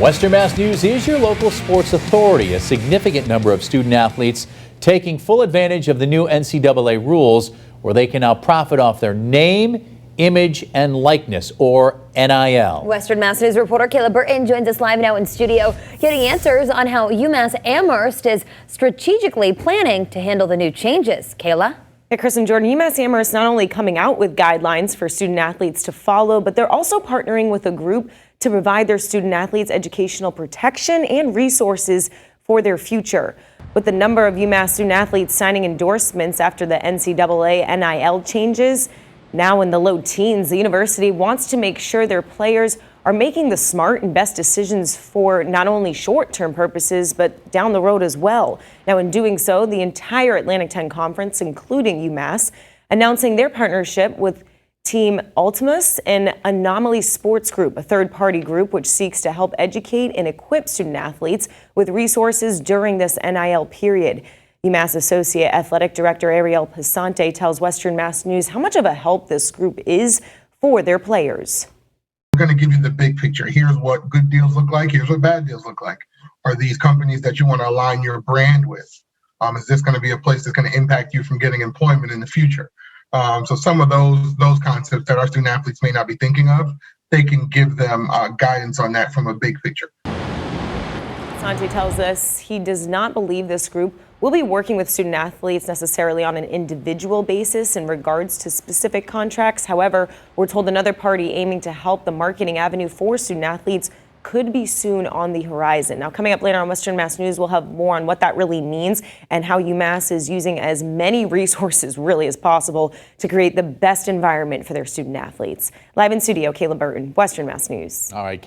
Western Mass News is your local sports authority. A significant number of student athletes taking full advantage of the new NCAA rules, where they can now profit off their name, image, and likeness, or NIL. Western Mass News reporter Kayla Burton joins us live now in studio, getting answers on how UMass Amherst is strategically planning to handle the new changes. Kayla? Hey, Chris and Jordan, UMass Amherst not only coming out with guidelines for student athletes to follow, but they're also partnering with a group to provide their student athletes educational protection and resources for their future. With the number of UMass student athletes signing endorsements after the NCAA NIL changes now in the low teens, the university wants to make sure their players are making the smart and best decisions for not only short-term purposes, but down the road as well. Now, in doing so, the entire Atlantic 10 Conference, including UMass, announcing their partnership with Team Ultimus and Anomaly Sports Group, a third-party group which seeks to help educate and equip student athletes with resources during this NIL period. UMass Associate Athletic Director Ariel Pasante tells Western Mass News how much of a help this group is for their players. We're going to give you the big picture. Here's what good deals look like. Here's what bad deals look like. Are these companies that you want to align your brand with? Is this going to be a place that's going to impact you from getting employment in the future? So some of those concepts that our student athletes may not be thinking of, they can give them guidance on that from a big picture. Sanjay tells us he does not believe this group will be working with student athletes necessarily on an individual basis in regards to specific contracts. However, we're told another party aiming to help the marketing avenue for student athletes could be soon on the horizon. Now, coming up later on Western Mass News, we'll have more on what that really means and how UMass is using as many resources really as possible to create the best environment for their student athletes. Live in studio, Kayla Burton, Western Mass News. All right.